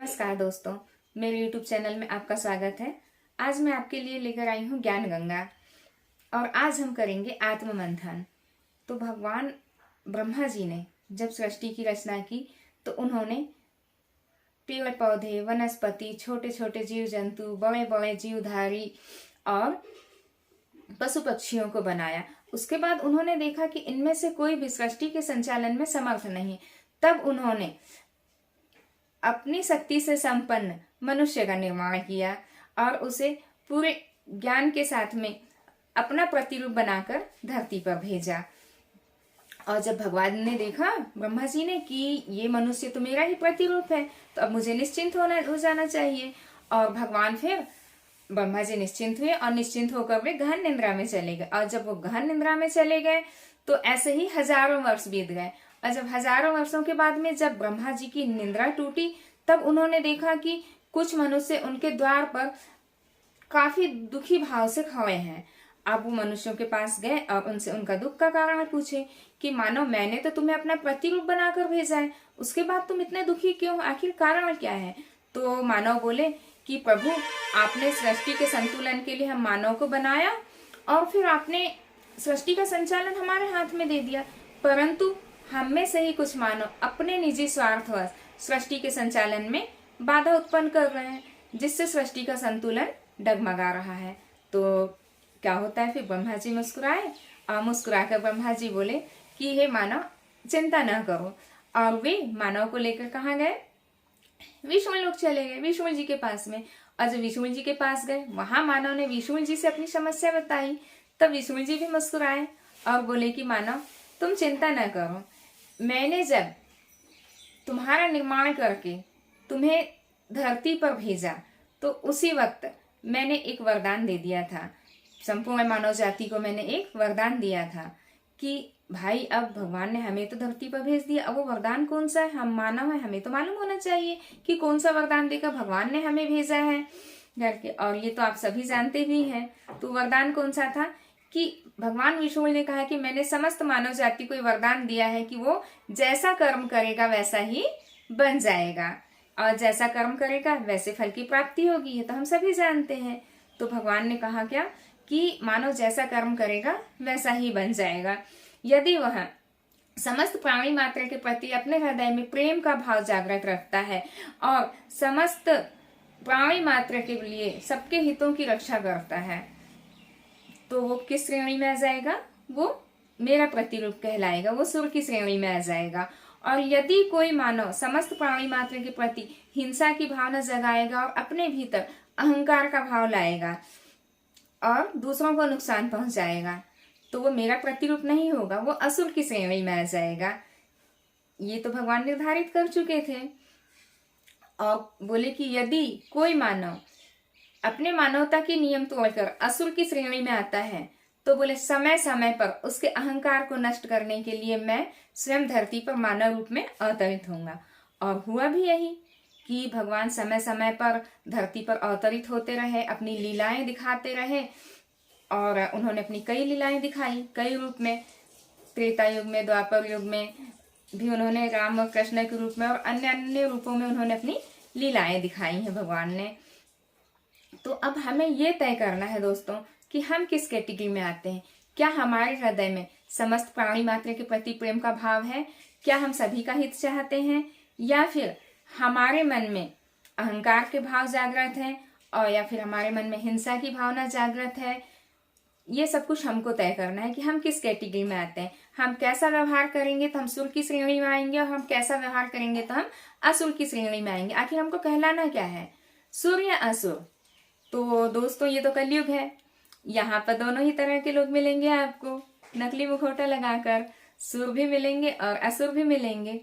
नमस्कार दोस्तों, मेरे YouTube चैनल में आपका स्वागत है। आज मैं आपके लिए लेकर आई हूँ ज्ञान गंगा और आज हम करेंगे आत्म मंथन। तो भगवान ब्रह्मा जी ने जब सृष्टि की रचना की तो उन्होंने पेड़ पौधे, वनस्पति, छोटे छोटे जीव जंतु, बड़े बड़े जीवधारी और पशु पक्षियों को बनाया। उसके बाद उन्होंने देखा कि इनमें से कोई भी सृष्टि के संचालन में समर्थ नहीं। तब उन्होंने अपनी शक्ति से संपन्न मनुष्य का निर्माण किया और उसे पूरे ज्ञान के साथ में अपना प्रतिरूप बनाकर धरती पर भेजा। और जब भगवान ने देखा ब्रह्मा जी ने कि ये मनुष्य तो मेरा ही प्रतिरूप है, तो अब मुझे निश्चिंत हो जाना चाहिए। और भगवान फिर ब्रह्मा जी निश्चिंत हुए और निश्चिंत होकर वे गहन निद्रा में चले गए। और जब वो गहन निद्रा में चले गए तो ऐसे ही हजारों वर्ष बीत गए। और जब हजारों वर्षों के बाद में जब ब्रह्मा जी की निद्रा टूटी तब उन्होंने देखा कि कुछ मनुष्य उनके द्वार पर काफी दुखी भाव से खड़े हैं। अब वो मनुष्यों के पास गए और उनसे उनका दुख का कारण पूछे कि मानो मैंने तो तुम्हें अपना प्रतिरूप बनाकर भेजा है, उसके बाद तुम इतने दुखी क्यों, आखिर कारण क्या है। तो मानव बोले कि प्रभु, आपने सृष्टि के संतुलन के लिए हम मानव को बनाया और फिर आपने सृष्टि का संचालन हमारे हाथ में दे दिया, परंतु हम में से ही कुछ मानव अपने निजी स्वार्थवश सृष्टि के संचालन में बाधा उत्पन्न कर रहे हैं, जिससे सृष्टि का संतुलन डगमगा रहा है। तो क्या होता है, फिर ब्रह्मा जी मुस्कुराए और मुस्कुराकर ब्रह्मा जी बोले कि हे मानव, चिंता न करो। और वे मानव को लेकर कहाँ गए, विष्णु लोग चले गए, विष्णु जी के पास में। और जब विष्णु जी के पास गए वहां मानव ने विष्णु जी से अपनी समस्या बताई। तब विष्णु जी भी मुस्कुराए और बोले कि मानव, तुम चिंता न करो, मैंने जब तुम्हारा निर्माण करके तुम्हें धरती पर भेजा तो उसी वक्त मैंने एक वरदान दे दिया था। संपूर्ण मानव जाति को मैंने एक वरदान दिया था कि भाई, अब भगवान ने हमें तो धरती पर भेज दिया, अब वो वरदान कौन सा है, हम मानव है, हमें तो मालूम होना चाहिए कि कौन सा वरदान देकर भगवान ने हमें भेजा है करके। और ये तो आप सभी जानते भी हैं। तो वरदान कौन सा था कि भगवान विष्णु ने कहा कि मैंने समस्त मानव जाति को वरदान दिया है कि वो जैसा कर्म करेगा वैसा ही बन जाएगा और जैसा कर्म करेगा वैसे फल की प्राप्ति होगी। ये तो हम सभी जानते हैं। तो भगवान ने कहा क्या कि मानव जैसा कर्म करेगा वैसा ही बन जाएगा। यदि वह समस्त प्राणी मात्र के प्रति अपने हृदय में प्रेम का भाव जागृत रखता है और समस्त प्राणी मात्र के लिए सबके हितों की रक्षा करता है, तो वो किस श्रेणी में आ जाएगा, वो मेरा प्रतिरूप कहलाएगा, वो सुर की श्रेणी में आ जाएगा। और यदि कोई मानव समस्त प्राणी मात्र के प्रति हिंसा की भावना जगाएगा और अपने भीतर अहंकार का भाव लाएगा और दूसरों को नुकसान पहुंचाएगा, तो वो मेरा प्रतिरूप नहीं होगा, वो असुर की श्रेणी में आ जाएगा। ये तो भगवान निर्धारित कर चुके थे। और बोले कि यदि कोई मानव अपने मानवता के नियम तोड़कर असुर की श्रेणी में आता है तो बोले समय समय पर उसके अहंकार को नष्ट करने के लिए मैं स्वयं धरती पर मानव रूप में अवतरित होऊंगा। और हुआ भी यही कि भगवान समय समय पर धरती पर अवतरित होते रहे, अपनी लीलाएं दिखाते रहे। और उन्होंने अपनी कई लीलाएं दिखाई कई रूप में। त्रेता युग में, द्वापर युग में भी उन्होंने राम और कृष्ण के रूप में और अन्य अन्य रूपों में उन्होंने अपनी लीलाएं दिखाई हैं भगवान ने। तो अब हमें ये तय करना है दोस्तों कि हम किस कैटेगरी में आते हैं। क्या हमारे हृदय में समस्त प्राणी मात्र के प्रति प्रेम का भाव है, क्या हम सभी का हित चाहते हैं, या फिर हमारे मन में अहंकार के भाव जागृत हैं और या फिर हमारे मन में हिंसा की भावना जागृत है। ये सब कुछ हमको तय करना है कि हम किस कैटेगरी में आते हैं। हम कैसा व्यवहार करेंगे तो हम सुर की श्रेणी में आएंगे और हम कैसा व्यवहार करेंगे तो हम असुर की श्रेणी में आएंगे। आखिर हमको कहलाना क्या है, सुर या असुर। तो दोस्तों, ये तो कलयुग है, यहाँ पर दोनों ही तरह के लोग मिलेंगे आपको। नकली मुखौटा लगाकर सुर भी मिलेंगे और असुर भी मिलेंगे।